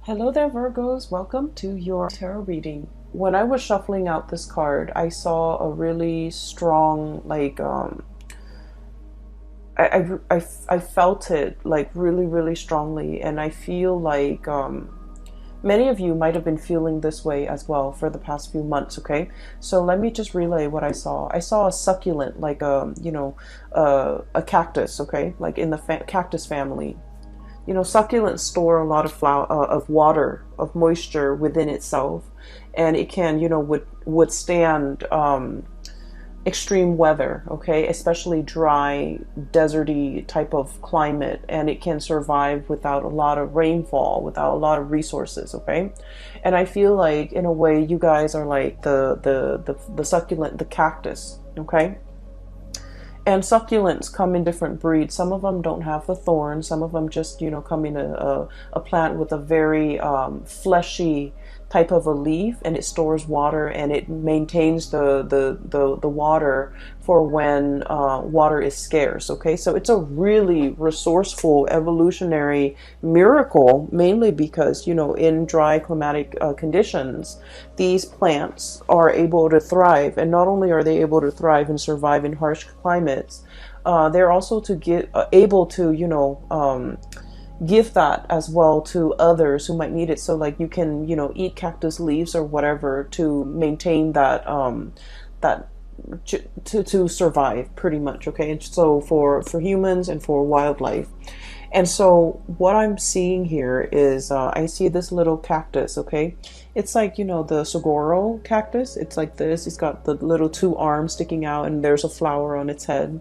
Hello there, Virgos. Welcome to your tarot reading. When I was shuffling out this card, I saw a really strong, I felt it like really, really strongly. And I feel like many of you might have been feeling this way as well for the past few months, okay? So let me just relay what I saw. I saw a succulent, like a cactus, okay? Like in the cactus family. You know, succulents store a lot of of water, of moisture within itself, and it can, withstand extreme weather, okay, especially dry, deserty type of climate, and it can survive without a lot of rainfall, without a lot of resources, okay. And I feel like, in a way, you guys are like the succulent, the cactus, okay. And succulents come in different breeds. Some of them don't have the thorns. Some of them just, come in a plant with a very fleshy type of a leaf, and it stores water and it maintains the water for when water is scarce. Okay, so it's a really resourceful evolutionary miracle, mainly because, in dry climatic conditions, these plants are able to thrive. And not only are they able to thrive and survive in harsh climates, they're also able to, give that as well to others who might need it. So like you can, eat cactus leaves or whatever to maintain that to survive, pretty much. Okay, and so for humans and for wildlife. And so what I'm seeing here is I see this little cactus, okay? It's like, the saguaro cactus. It's like this. It's got the little two arms sticking out, and there's a flower on its head.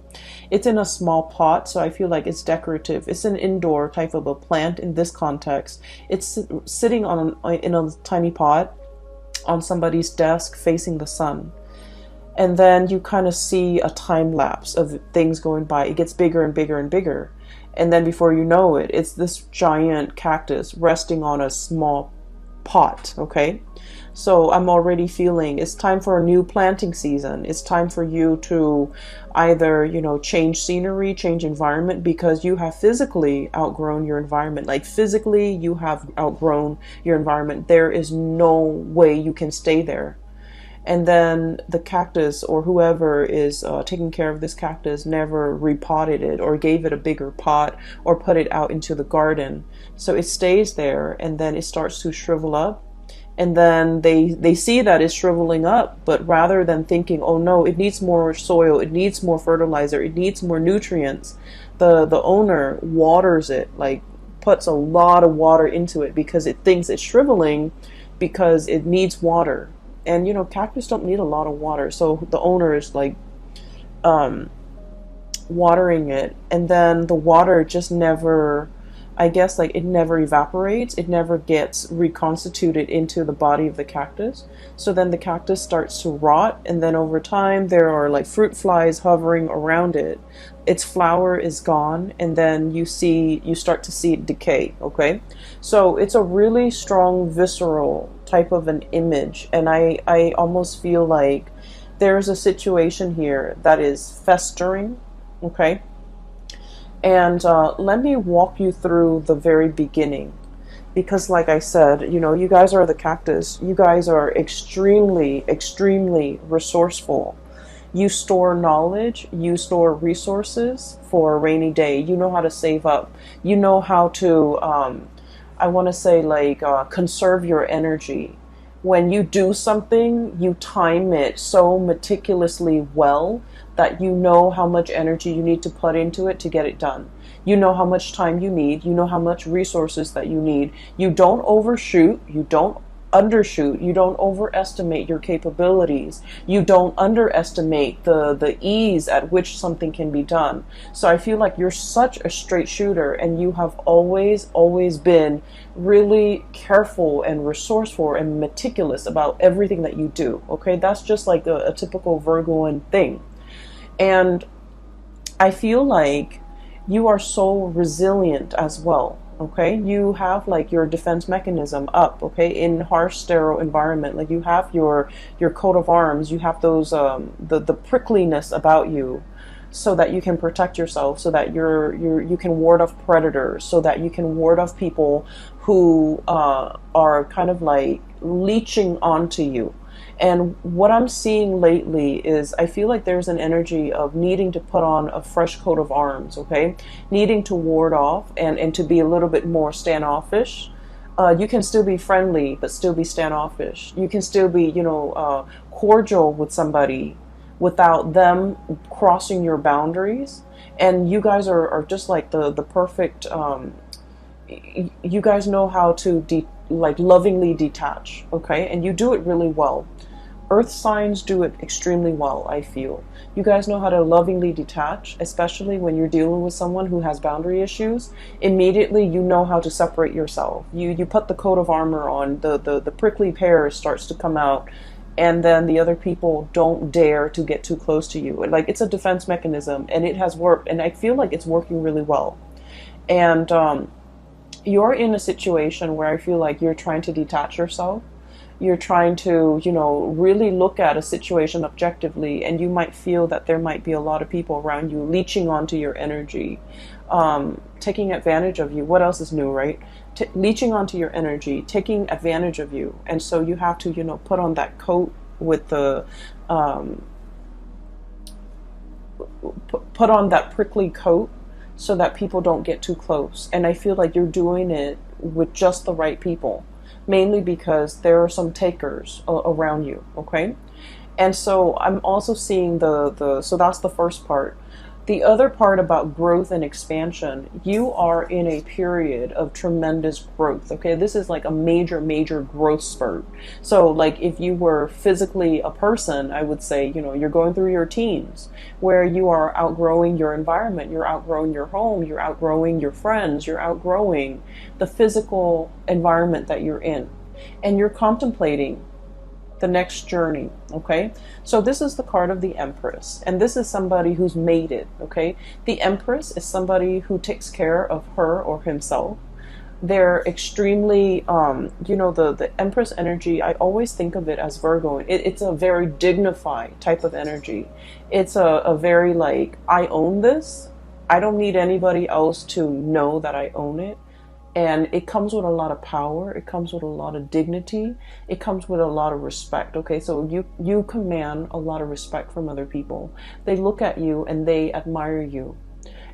It's in a small pot, so I feel like it's decorative. It's an indoor type of a plant in this context. It's sitting in a tiny pot on somebody's desk facing the sun. And then you kind of see a time lapse of things going by. It gets bigger and bigger and bigger. And then before you know it, it's this giant cactus resting on a small pot, okay? So I'm already feeling it's time for a new planting season. It's time for you to either, change scenery, change environment, because you have physically outgrown your environment. Like physically, you have outgrown your environment. There is no way you can stay there. And then the cactus, or whoever is taking care of this cactus, never repotted it or gave it a bigger pot or put it out into the garden. So it stays there, and then it starts to shrivel up. And then they see that it's shriveling up, but rather than thinking, oh no, it needs more soil, it needs more fertilizer, it needs more nutrients, the owner waters it, like puts a lot of water into it, because it thinks it's shriveling because it needs water. And cactus don't need a lot of water, so the owner is like watering it, and then the water just never, I guess, like it never evaporates, it never gets reconstituted into the body of the cactus. So then the cactus starts to rot, and then over time there are like fruit flies hovering around it. Its flower is gone, and then you start to see it decay, okay? So it's a really strong visceral type of an image, and I almost feel like there's a situation here that is festering, okay? And let me walk you through the very beginning, because like I said, you guys are the cactus. You guys are extremely, extremely resourceful. You store knowledge, you store resources for a rainy day. You know how to save up. You know how to, I want to say, conserve your energy. When you do something, you time it so meticulously well that you know how much energy you need to put into it to get it done. You know how much time you need. You know how much resources that you need. You don't overshoot. You don't undershoot. You don't overestimate your capabilities. You don't underestimate the ease at which something can be done. So I feel like you're such a straight shooter, and you have always been really careful and resourceful and meticulous about everything that you do. Okay, that's just like a typical Virgoan thing. And I feel like you are so resilient as well. Okay, you have like your defense mechanism up, okay, in harsh sterile environment. Like you have your coat of arms, you have those the prickliness about you. so that you can protect yourself, so that you can ward off predators, so that you can ward off people who are kind of like leeching onto you. And what I'm seeing lately is I feel like there's an energy of needing to put on a fresh coat of arms, okay? Needing to ward off and to be a little bit more standoffish. You can still be friendly, but still be standoffish. You can still be, cordial with somebody without them crossing your boundaries. And you guys are just like the perfect, you guys know how to like lovingly detach, okay? And you do it really well. Earth signs do it extremely well, I feel. You guys know how to lovingly detach, especially when you're dealing with someone who has boundary issues. Immediately, you know how to separate yourself. You put the coat of armor on, the prickly pear starts to come out, and then the other people don't dare to get too close to you. Like, it's a defense mechanism, and it has worked, and I feel like it's working really well. And you're in a situation where I feel like you're trying to detach yourself. You're trying to, really look at a situation objectively, and you might feel that there might be a lot of people around you leeching onto your energy, taking advantage of you. What else is new, right? Leeching onto your energy, taking advantage of you. And so you have to, put on that coat with the, put on that prickly coat so that people don't get too close. And I feel like you're doing it with just the right people. Mainly because there are some takers around you, okay? And so I'm also seeing so that's the first part. The other part about growth and expansion, you are in a period of tremendous growth, okay? This is like a major, major growth spurt. So like if you were physically a person, I would say, you're going through your teens where you are outgrowing your environment, you're outgrowing your home, you're outgrowing your friends, you're outgrowing the physical environment that you're in. And you're contemplating the next journey, okay? So this is the card of the Empress, and this is somebody who's made it, okay? The Empress is somebody who takes care of her or himself. They're extremely, the Empress energy, I always think of it as Virgo. It's a very dignified type of energy. It's a very like, I own this. I don't need anybody else to know that I own it. And it comes with a lot of power. It comes with a lot of dignity. It comes with a lot of respect. Okay, so you command a lot of respect from other people. They look at you and they admire you.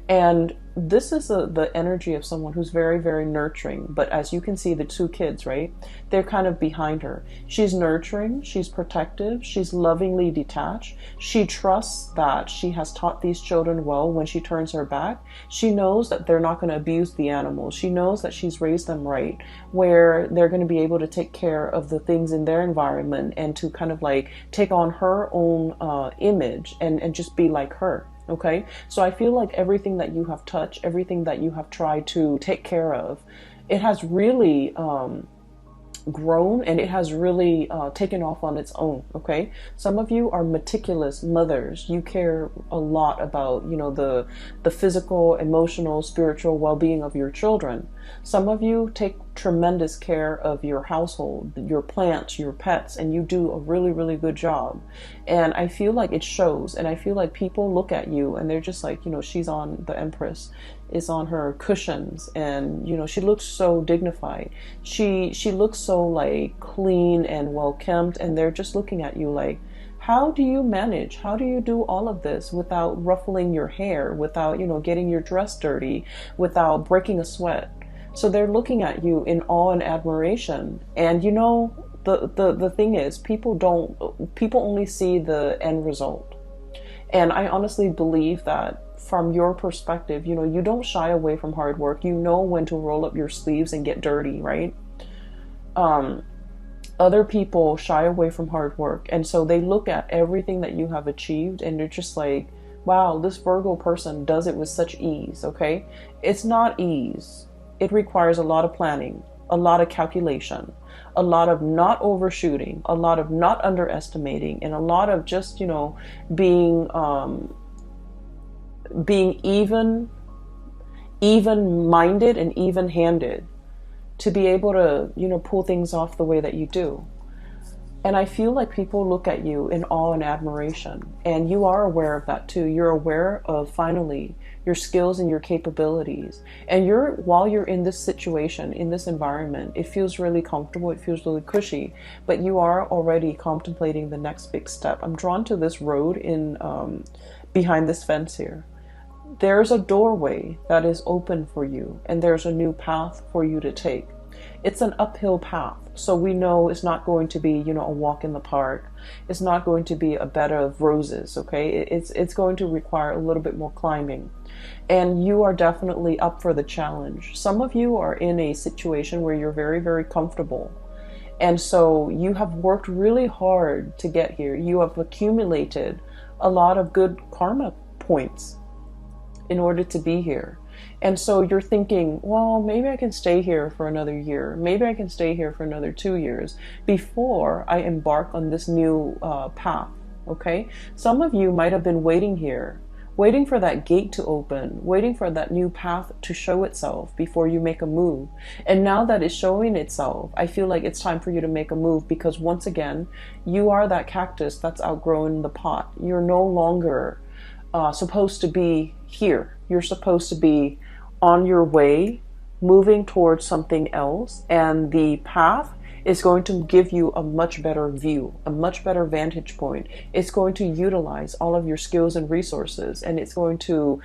And this is the energy of someone who's very, very nurturing. But as you can see, the two kids, right? They're kind of behind her. She's nurturing. She's protective. She's lovingly detached. She trusts that she has taught these children well when she turns her back. She knows that they're not going to abuse the animals. She knows that she's raised them right, where they're going to be able to take care of the things in their environment and to kind of like take on her own image and just be like her. Okay, so I feel like everything that you have touched, everything that you have tried to take care of, it has really grown and it has really taken off on its own. Okay, some of you are meticulous mothers. You care a lot about the physical, emotional, spiritual well-being of your children. Some of you take tremendous care of your household, your plants, your pets, and you do a really, really good job. And I feel like it shows, and I feel like people look at you and they're just like, she's on, the Empress is on her cushions, and she looks so dignified. She looks so like clean and well kempt, and they're just looking at you like, how do you manage? How do you do all of this without ruffling your hair, without getting your dress dirty, without breaking a sweat? So they're looking at you in awe and admiration. And the thing is, people only see the end result. And I honestly believe that from your perspective, you don't shy away from hard work. You know when to roll up your sleeves and get dirty, right? Other people shy away from hard work. And so they look at everything that you have achieved and they're just like, wow, this Virgo person does it with such ease, okay? It's not ease. It requires a lot of planning, a lot of calculation, a lot of not overshooting, a lot of not underestimating, and a lot of just, being even-minded and even-handed to be able to, pull things off the way that you do. And I feel like people look at you in awe and admiration. And you are aware of that too. You're aware of finally your skills and your capabilities. And while you're in this situation, in this environment, it feels really comfortable, it feels really cushy, but you are already contemplating the next big step. I'm drawn to this road in behind this fence here. There's a doorway that is open for you, and there's a new path for you to take. It's an uphill path, so we know it's not going to be, you know, a walk in the park. It's not going to be a bed of roses, okay? It's going to require a little bit more climbing, and you are definitely up for the challenge. Some of you are in a situation where you're very, very comfortable, and so you have worked really hard to get here. You have accumulated a lot of good karma points in order to be here. And so you're thinking, well, maybe I can stay here for another year. Maybe I can stay here for another 2 years before I embark on this new path, okay? Some of you might have been waiting here, waiting for that gate to open, waiting for that new path to show itself before you make a move. And now that it's showing itself, I feel like it's time for you to make a move, because once again, you are that cactus that's outgrown the pot. You're no longer supposed to be here. You're supposed to be on your way, moving towards something else, and the path is going to give you a much better view, a much better vantage point. It's going to utilize all of your skills and resources, and it's going to,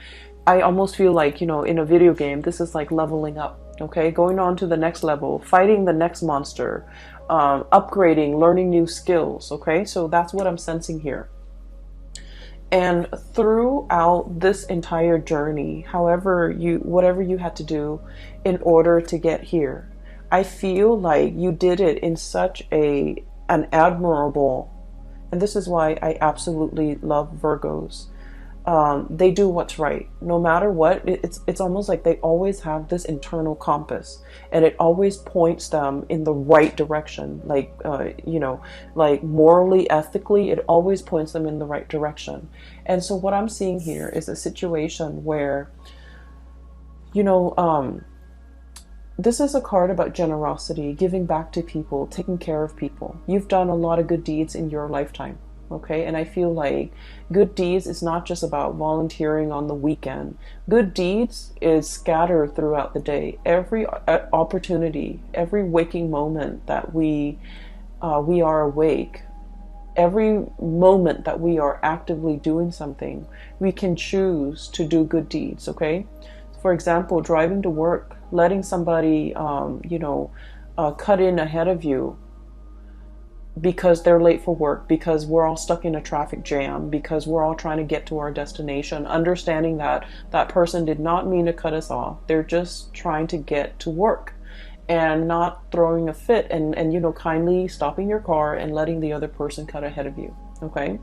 I almost feel like, you know, in a video game, this is like leveling up, okay? Going on to the next level, fighting the next monster, upgrading, learning new skills, okay? So that's what I'm sensing here. And throughout this entire journey, whatever you had to do in order to get here, I feel like you did it in such an admirable, and this is why I absolutely love Virgos. They do what's right. No matter what, it's almost like they always have this internal compass, and it always points them in the right direction. Like, you know, like morally, ethically, it always points them in the right direction. And so what I'm seeing here is a situation where, you know, this is a card about generosity, giving back to people, taking care of people. You've done a lot of good deeds in your lifetime. Okay, and I feel like good deeds is not just about volunteering on the weekend. Good deeds is scattered throughout the day. Every opportunity, every waking moment that we are awake, every moment that we are actively doing something, we can choose to do good deeds. Okay, for example, driving to work, letting somebody, you know, cut in ahead of you because they're late for work, because we're all stuck in a traffic jam, because we're all trying to get to our destination, understanding that that person did not mean to cut us off. They're just trying to get to work, and not throwing a fit, and you know, kindly stopping your car and letting the other person cut ahead of you. Okay.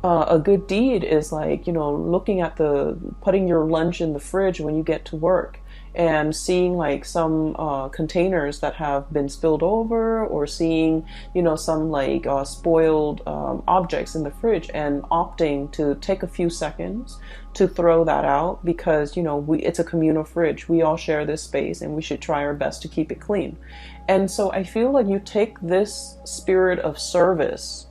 A good deed is like, you know, looking at putting your lunch in the fridge when you get to work, and seeing like some containers that have been spilled over, or seeing, you know, some like spoiled objects in the fridge, and opting to take a few seconds to throw that out, because, you know, it's a communal fridge. We all share this space, and we should try our best to keep it clean. And so I feel like you take this spirit of service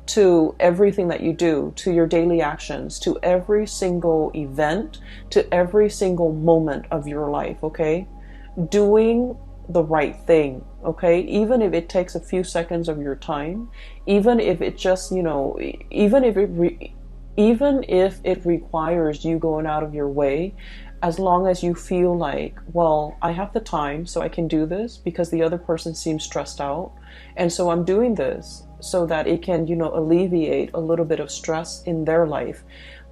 to everything that you do, to your daily actions, to every single event, to every single moment of your life, okay? Doing the right thing, okay? Even if it takes a few seconds of your time, even if it just, you know, even if it requires you going out of your way, as long as you feel like, well, I have the time, so I can do this because the other person seems stressed out, and so I'm doing this so that it can, you know, alleviate a little bit of stress in their life.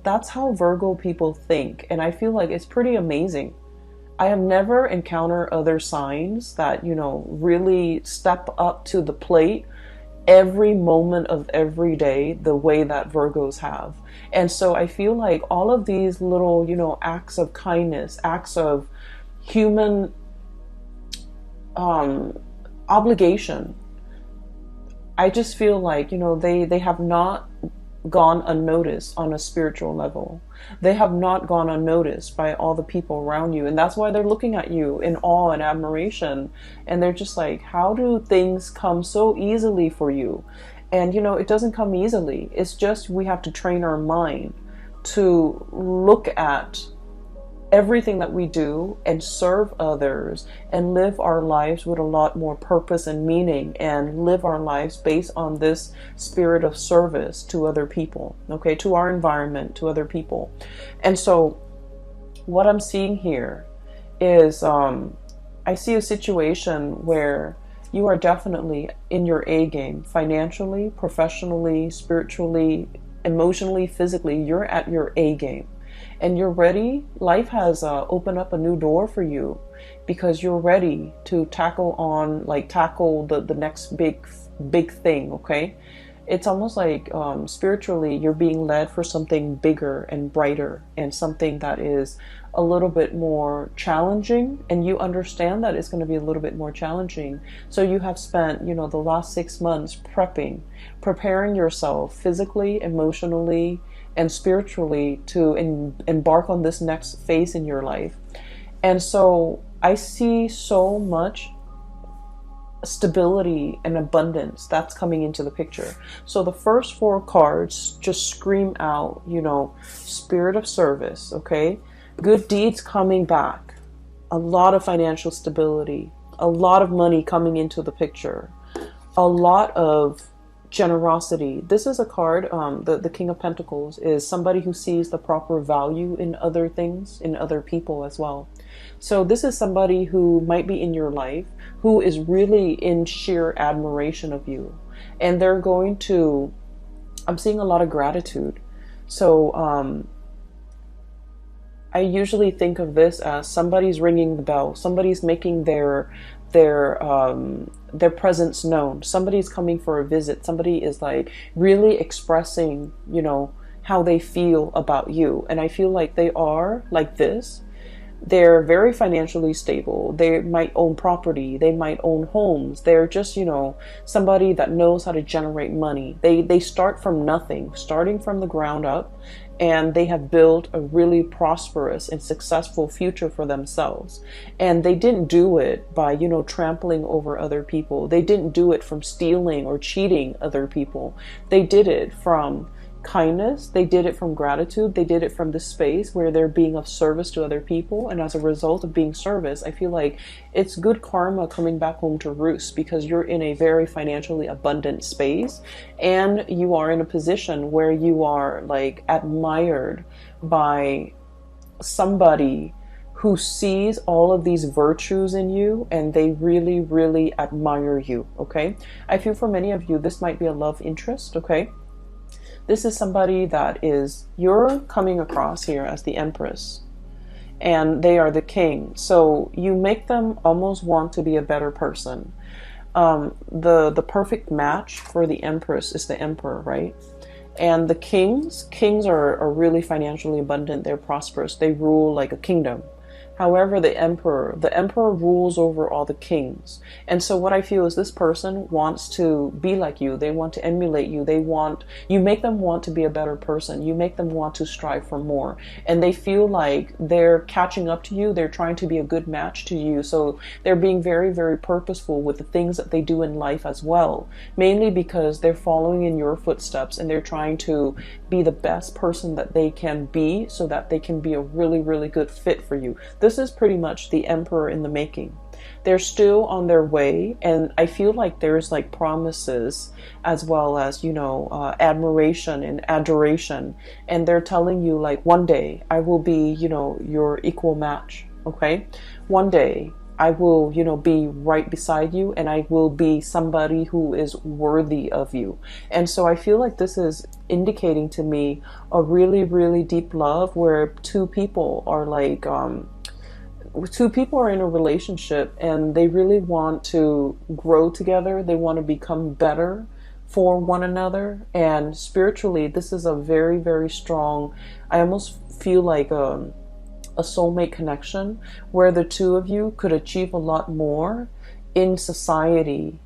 That's how Virgo people think, and I feel like it's pretty amazing. I have never encountered other signs that, you know, really step up to the plate every moment of every day the way that Virgos have. And so I feel like all of these little, you know, acts of kindness, acts of human obligation, I just feel like, you know, they have not gone unnoticed on a spiritual level. They have not gone unnoticed by all the people around you. And that's why they're looking at you in awe and admiration. And they're just like, how do things come so easily for you? And you know, it doesn't come easily. It's just we have to train our mind to look at everything that we do and serve others and live our lives with a lot more purpose and meaning, and live our lives based on this spirit of service to other people, okay, to our environment, to other people. And so what I'm seeing here is I see a situation where you are definitely in your A game, financially, professionally, spiritually, emotionally, physically. You're at your A game. And you're ready. Life has opened up a new door for you because you're ready to tackle the next big thing. Okay, it's almost like spiritually you're being led for something bigger and brighter, and something that is a little bit more challenging, and you understand that it's going to be a little bit more challenging. So you have spent, you know, the last 6 months preparing yourself physically, emotionally, and spiritually to embark on this next phase in your life. And so I see so much stability and abundance that's coming into the picture. So the first 4 cards just scream out, you know, spirit of service, okay? Good deeds coming back, a lot of financial stability, a lot of money coming into the picture, a lot of generosity. This is a card, the King of Pentacles is somebody who sees the proper value in other things, in other people as well. So this is somebody who might be in your life who is really in sheer admiration of you, and they're going to, I'm seeing a lot of gratitude. So I usually think of this as somebody's ringing the bell, somebody's making their presence known, somebody's coming for a visit, somebody is like really expressing, you know, how they feel about you. And I feel like they are like this. They're very financially stable. They might own property. They might own homes. They're just, you know, somebody that knows how to generate money. They start from nothing, starting from the ground up, and they have built a really prosperous and successful future for themselves. And they didn't do it by, you know, trampling over other people. They didn't do it from stealing or cheating other people. They did it from kindness. They did it from gratitude. They did it from the space where they're being of service to other people. And as a result of being service, I feel like it's good karma coming back home to roost, because you're in a very financially abundant space, and you are in a position where you are like admired by somebody who sees all of these virtues in you, and they really, really admire you. Okay, I feel for many of you this might be a love interest. Okay, this is somebody that is, you're coming across here as the Empress, and they are the king. So you make them almost want to be a better person. The perfect match for the Empress is the Emperor, right? And the kings are really financially abundant. They're prosperous. They rule like a kingdom. However, the emperor rules over all the kings. And so what I feel is this person wants to be like you. They want to emulate you. You make them want to be a better person. You make them want to strive for more. And they feel like they're catching up to you. They're trying to be a good match to you. So they're being very, very purposeful with the things that they do in life as well. Mainly because they're following in your footsteps, and they're trying to be the best person that they can be, so that they can be a really, really good fit for you. This is pretty much the Emperor in the making. They're still on their way, and I feel like there's like promises as well as, you know, admiration and adoration, and they're telling you like, one day I will be, you know, your equal match. Okay, one day I will, you know, be right beside you, and I will be somebody who is worthy of you. And so I feel like this is indicating to me a really, really deep love where two people are in a relationship, and they really want to grow together. They want to become better for one another. And spiritually, this is a very, very strong, I almost feel like a soulmate connection where the two of you could achieve a lot more in society,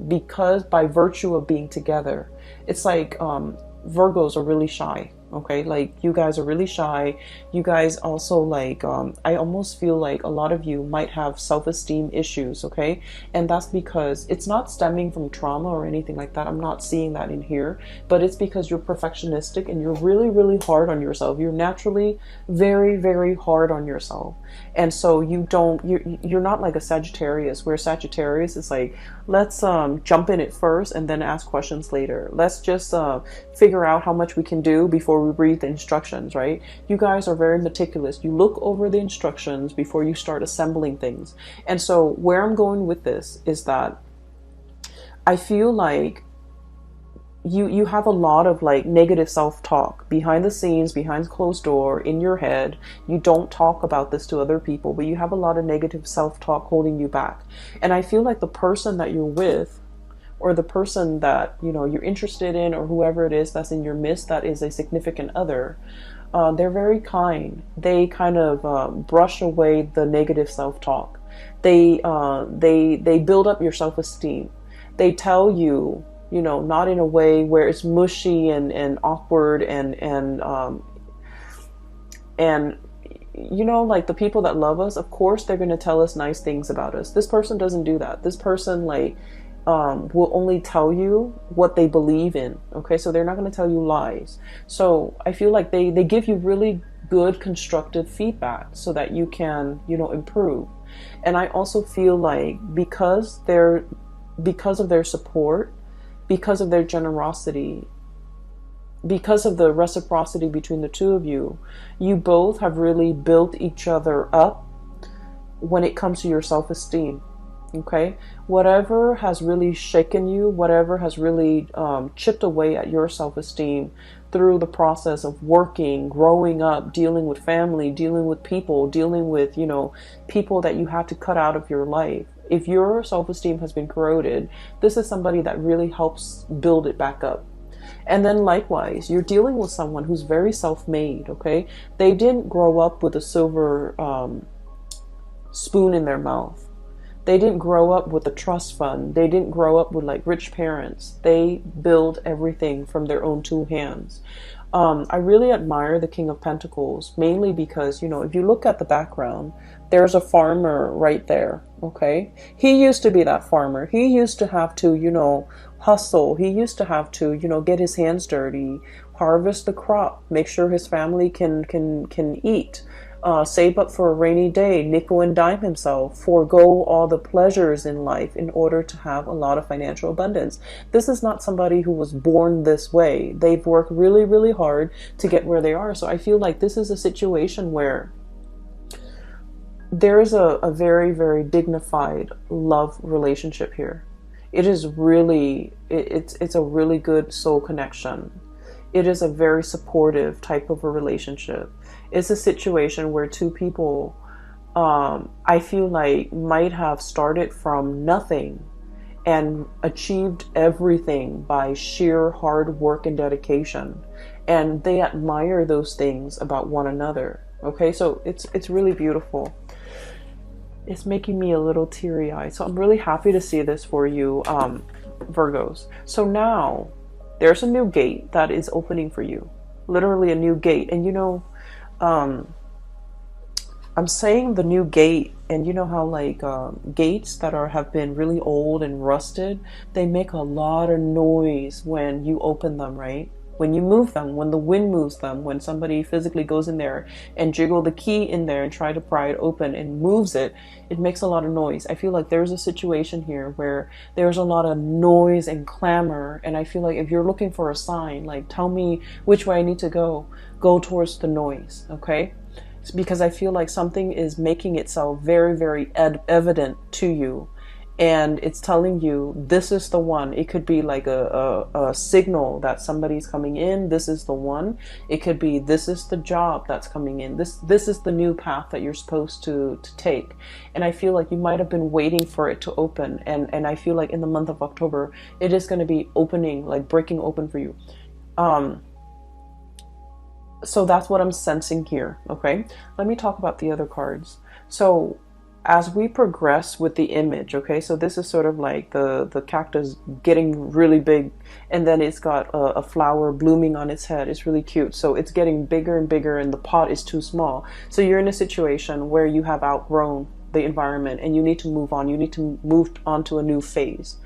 because by virtue of being together. It's like Virgos are really shy. Okay, like you guys are really shy. You guys also like, I almost feel like a lot of you might have self-esteem issues. Okay, and that's because it's not stemming from trauma or anything like that. I'm not seeing that in here, but it's because you're perfectionistic and you're really, really hard on yourself. You're naturally very, very hard on yourself, and so you're not like a Sagittarius, where Sagittarius is like, let's jump in it first and then ask questions later. Let's just figure out how much we can do before we read the instructions, right? You guys are very meticulous. You look over the instructions before you start assembling things. And so where I'm going with this is that I feel like you have a lot of like negative self-talk behind the scenes, behind closed door, in your head. You don't talk about this to other people, but you have a lot of negative self-talk holding you back. And I feel like the person that you're with, or the person that, you know, you're interested in, or whoever it is that's in your midst that is a significant other, they're very kind. They kind of brush away the negative self-talk. They build up your self-esteem. They tell you, you know, not in a way where it's mushy and awkward and you know, like the people that love us, of course they're going to tell us nice things about us. This person doesn't do that. This person like will only tell you what they believe in. Okay, so they're not going to tell you lies. So I feel like they give you really good constructive feedback so that you can, you know, improve. And I also feel like because of their support, because of their generosity, because of the reciprocity between the two of you, you both have really built each other up when it comes to your self-esteem. Okay, whatever has really shaken you, whatever has really chipped away at your self-esteem through the process of working, growing up, dealing with family, dealing with people, dealing with, you know, people that you had to cut out of your life. If your self-esteem has been corroded, this is somebody that really helps build it back up. And then likewise, you're dealing with someone who's very self-made. Okay, they didn't grow up with a silver spoon in their mouth. They didn't grow up with a trust fund. They didn't grow up with like rich parents. They build everything from their own two hands. I really admire the King of Pentacles, mainly because, you know, if you look at the background, there's a farmer right there. Okay, he used to be that farmer. He used to have to, you know, hustle. He used to have to, you know, get his hands dirty, harvest the crop, make sure his family can eat. Save up for a rainy day, nickel and dime himself, forego all the pleasures in life in order to have a lot of financial abundance. This is not somebody who was born this way. They've worked really, really hard to get where they are. So I feel like this is a situation where there is a very, very dignified love relationship here. It is really, it's a really good soul connection. It is a very supportive type of a relationship. It's a situation where two people, I feel like, might have started from nothing and achieved everything by sheer hard work and dedication. And they admire those things about one another. Okay, so it's really beautiful. It's making me a little teary-eyed. So I'm really happy to see this for you, Virgos. So now there's a new gate that is opening for you. Literally a new gate. And you know, I'm saying the new gate, and you know how like gates that have been really old and rusted, they make a lot of noise when you open them, right? When you move them, when the wind moves them, when somebody physically goes in there and jiggle the key in there and try to pry it open and moves it, it makes a lot of noise. I feel like there's a situation here where there's a lot of noise and clamor, and I feel like if you're looking for a sign, like tell me which way I need to go towards the noise, okay? It's because I feel like something is making itself very, very evident to you. And it's telling you this is the one. It could be like a signal that somebody's coming in. This is the one. It could be this is the job that's coming in. This is the new path that you're supposed to take. And I feel like you might have been waiting for it to open. And I feel like in the month of October, it is going to be opening, like breaking open for you. So that's what I'm sensing here. Okay, let me talk about the other cards. So as we progress with the image, okay, so this is sort of like the cactus getting really big, and then it's got a flower blooming on its head. It's really cute. So it's getting bigger and bigger, and the pot is too small. So you're in a situation where you have outgrown the environment and you need to move on. You need to move on to a new phase.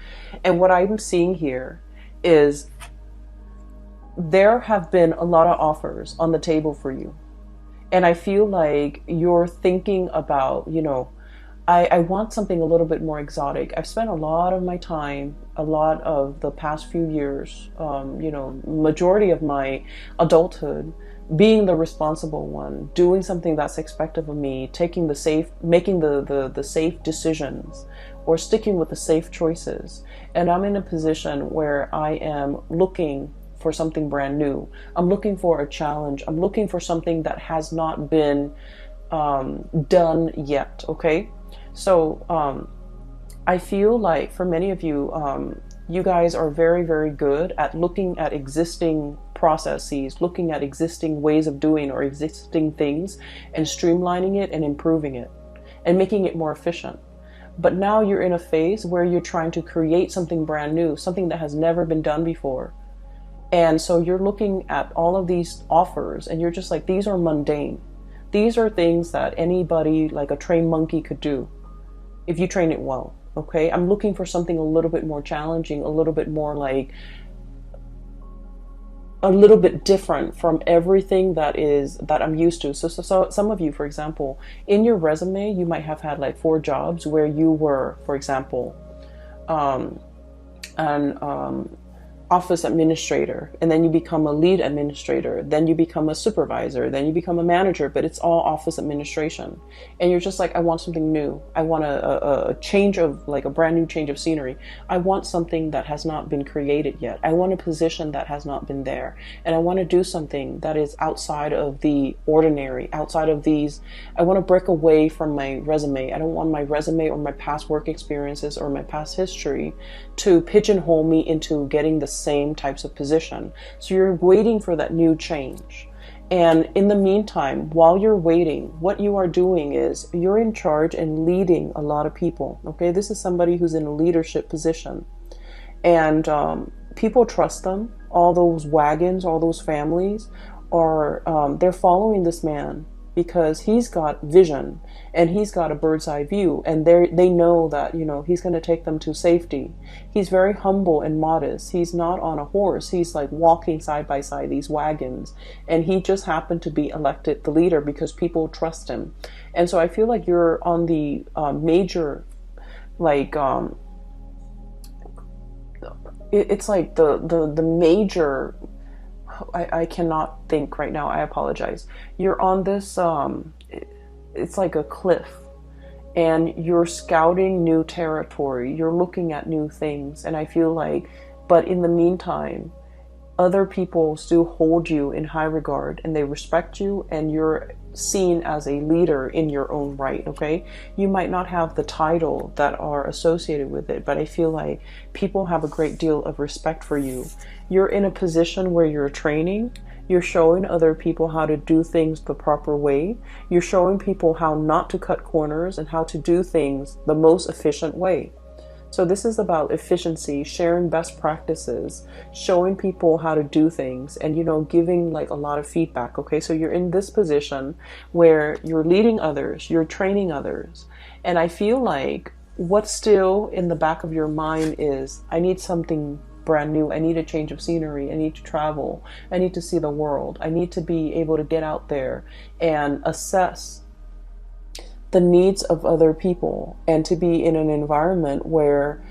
And what I'm seeing here is there have been a lot of offers on the table for you. And I feel like you're thinking about, I want something a little bit more exotic. I've spent a lot of my time, a lot of the past few years, majority of my adulthood, being the responsible one, doing something that's expected of me, making the safe decisions, or sticking with the safe choices. And I'm in a position where I am looking for something brand new. I'm looking for a challenge. I'm looking for something that has not been done yet. Okay. So I feel like for many of you, you guys are very, very good at looking at existing processes, looking at existing ways of doing or existing things, and streamlining it and improving it and making it more efficient. But now you're in a phase where you're trying to create something brand new, something that has never been done before. And so you're looking at all of these offers and you're just like, these are mundane. These are things that anybody, like a trained monkey, could do if you train it well. Okay, I'm looking for something a little bit more challenging, a little bit more like a little bit different from everything that I'm used to. So some of you, for example, in your resume, you might have had like 4 jobs where you were, for example, an office administrator, and then you become a lead administrator, then you become a supervisor, then you become a manager, but it's all office administration. And you're just like, I want something new. I want a change of, like a brand new change of scenery. I want something that has not been created yet. I want a position that has not been there. And I want to do something that is outside of the ordinary, outside of these. I want to break away from my resume. I don't want my resume or my past work experiences or my past history to pigeonhole me into getting the same types of position. So you're waiting for that new change. And in the meantime, while you're waiting, what you are doing is you're in charge and leading a lot of people. Okay, this is somebody who's in a leadership position, and people trust them. All those wagons, all those families are they're following this man because he's got vision and he's got a bird's eye view, and they know that, he's going to take them to safety. He's very humble and modest. He's not on a horse. He's like walking side by side these wagons, and he just happened to be elected the leader because people trust him. And so I feel like you're on the major, like it's like the major, I cannot think right now. I apologize. You're on this, it's like a cliff, and you're scouting new territory. You're looking at new things. And I feel like, but in the meantime, other people still hold you in high regard and they respect you, and you're seen as a leader in your own right. Okay, you might not have the title that are associated with it, but I feel like people have a great deal of respect for you. You're in a position where you're training. You're showing other people how to do things the proper way. You're showing people how not to cut corners and how to do things the most efficient way. So this is about efficiency, sharing best practices, showing people how to do things, and, giving like a lot of feedback. Okay, so you're in this position where you're leading others, you're training others. And I feel like what's still in the back of your mind is, I need something brand new. I need a change of scenery. I need to travel. I need to see the world. I need to be able to get out there and assess the needs of other people, and to be in an environment where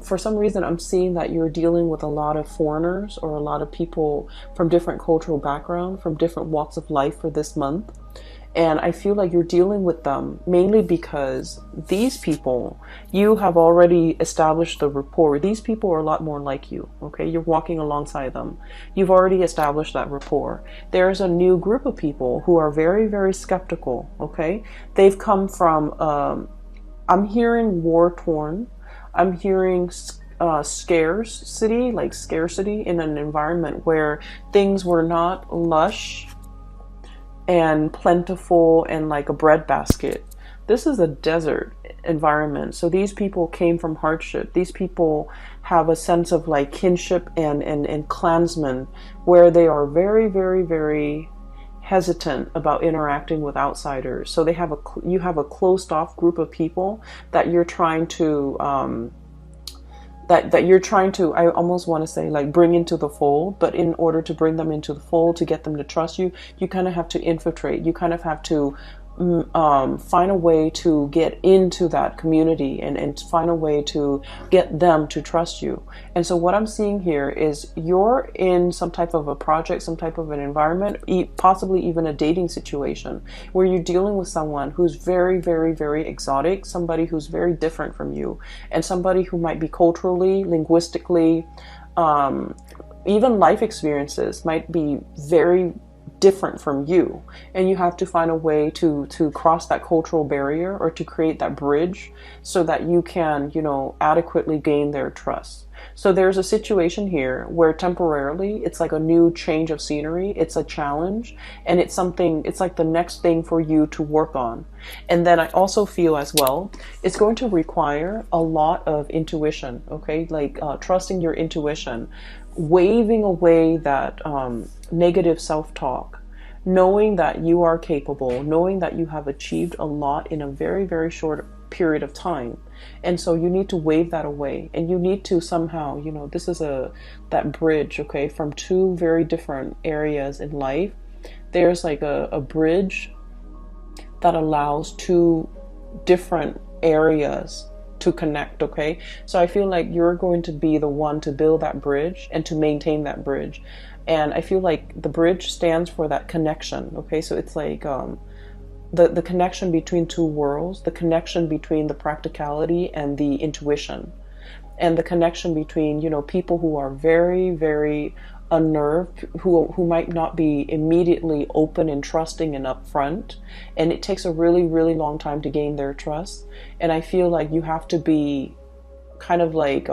for some reason I'm seeing that you're dealing with a lot of foreigners or a lot of people from different cultural background, from different walks of life for this month. And I feel like you're dealing with them mainly because these people, you have already established the rapport. These people are a lot more like you, okay? You're walking alongside them. You've already established that rapport. There's a new group of people who are very, very skeptical, okay? They've come from, I'm hearing war-torn. I'm hearing scarcity, like scarcity in an environment where things were not lush and plentiful and like a breadbasket. This is a desert environment. So these people came from hardship. These people have a sense of like kinship and clansmen, where they are very, very, very hesitant about interacting with outsiders. So you have a closed off group of people that you're trying to that you're trying to, I almost want to say, like, bring into the fold. But in order to bring them into the fold, to get them to trust you, you kind of have to infiltrate. You kind of have to find a way to get into that community and find a way to get them to trust you. And so what I'm seeing here is you're in some type of a project, some type of an environment, possibly even a dating situation, where you're dealing with someone who's very, very, very exotic, somebody who's very different from you, and somebody who might be culturally, linguistically, even life experiences might be very different from you, and you have to find a way to cross that cultural barrier, or to create that bridge, so that you can, you know, adequately gain their trust. So there's a situation here where temporarily it's like a new change of scenery, it's a challenge, and it's something, it's like the next thing for you to work on. And then I also feel as well, it's going to require a lot of intuition, okay, like trusting your intuition, waving away that negative self-talk, knowing that you are capable, knowing that you have achieved a lot in a very, very short period of time. And so you need to wave that away, and you need to somehow, you know, this is that bridge, okay, from two very different areas in life. There's like a bridge that allows two different areas to connect, okay? So I feel like you're going to be the one to build that bridge and to maintain that bridge. And I feel like the bridge stands for that connection, okay? So it's like the connection between two worlds, the connection between the practicality and the intuition, and the connection between, you know, people who are very, very unnerved, who might not be immediately open and trusting and upfront, and it takes a really, really long time to gain their trust. And I feel like you have to be kind of like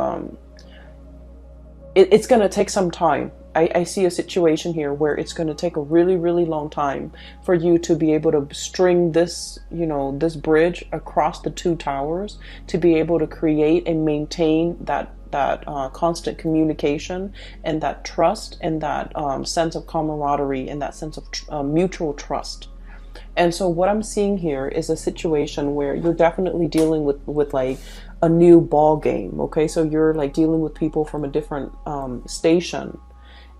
it's going to take some time. I see a situation here where it's going to take a really, really long time for you to be able to string this, you know, this bridge across the two towers, to be able to create and maintain that constant communication, and that trust, and that sense of camaraderie, and that sense of mutual trust. And so what I'm seeing here is a situation where you're definitely dealing with like a new ball game, okay? So you're like dealing with people from a different station,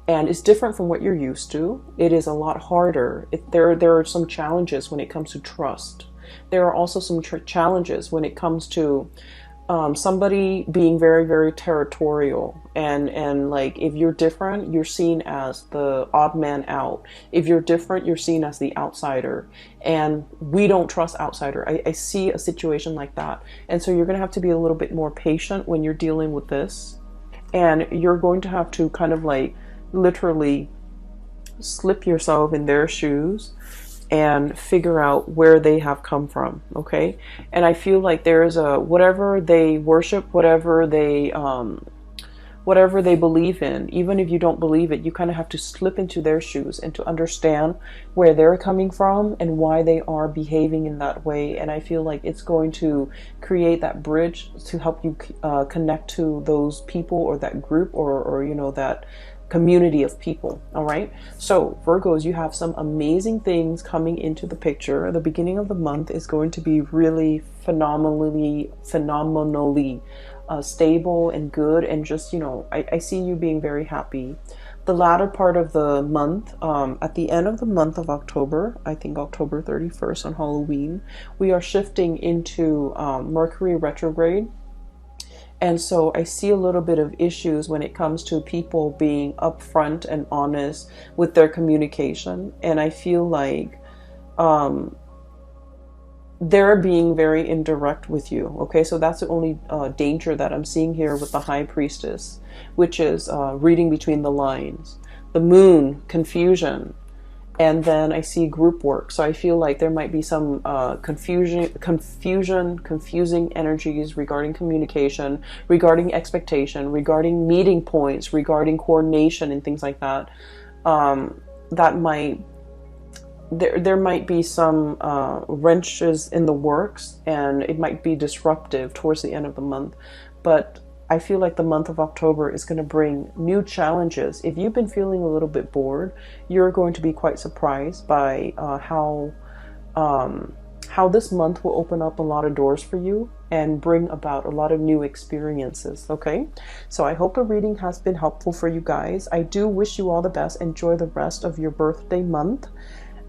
and it's different from what you're used to. It is a lot harder. There are some challenges when it comes to trust. There are also some challenges when it comes to somebody being very, very territorial, and like, if you're different, you're seen as the odd man out. If you're different, you're seen as the outsider, and we don't trust outsider. I see a situation like that. And so you're going to have to be a little bit more patient when you're dealing with this, and you're going to have to kind of like literally slip yourself in their shoes and figure out where they have come from, okay? And I feel like there is whatever they worship, whatever they believe in, even if you don't believe it, you kind of have to slip into their shoes and to understand where they're coming from and why they are behaving in that way. And I feel like it's going to create that bridge to help you connect to those people, or that group, or you know, that community of people. All right, so Virgos, you have some amazing things coming into the picture. The beginning of the month is going to be really phenomenally stable and good, and just, you know, I see you being very happy. The latter part of the month, at the end of the month of October, I think October 31st on Halloween, we are shifting into Mercury retrograde. And so I see a little bit of issues when it comes to people being upfront and honest with their communication. And I feel like they're being very indirect with you. Okay, so that's the only danger that I'm seeing here with the High Priestess, which is reading between the lines. The Moon, confusion. And then I see group work. So I feel like there might be some confusing energies regarding communication, regarding expectation, regarding meeting points, regarding coordination and things like that. That there might be some wrenches in the works, and it might be disruptive towards the end of the month. But I feel like the month of October is going to bring new challenges. If you've been feeling a little bit bored, you're going to be quite surprised by how this month will open up a lot of doors for you and bring about a lot of new experiences. Okay, so I hope the reading has been helpful for you guys. I do wish you all the best. Enjoy the rest of your birthday month,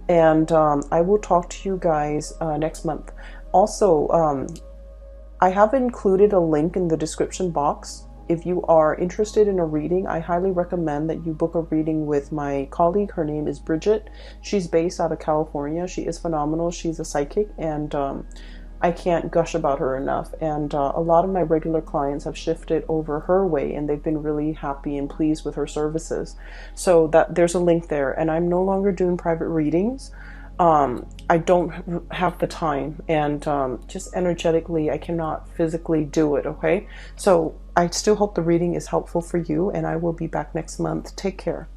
and I will talk to you guys next month. Also, I have included a link in the description box. If you are interested in a reading, I highly recommend that you book a reading with my colleague. Her name is Bridget. She's based out of California. She is phenomenal. She's a psychic, and I can't gush about her enough. And a lot of my regular clients have shifted over her way, and they've been really happy and pleased with her services. So there's a link there. And I'm no longer doing private readings. I don't have the time, and just energetically I cannot physically do it. Okay, so I still hope the reading is helpful for you, and I will be back next month. Take care.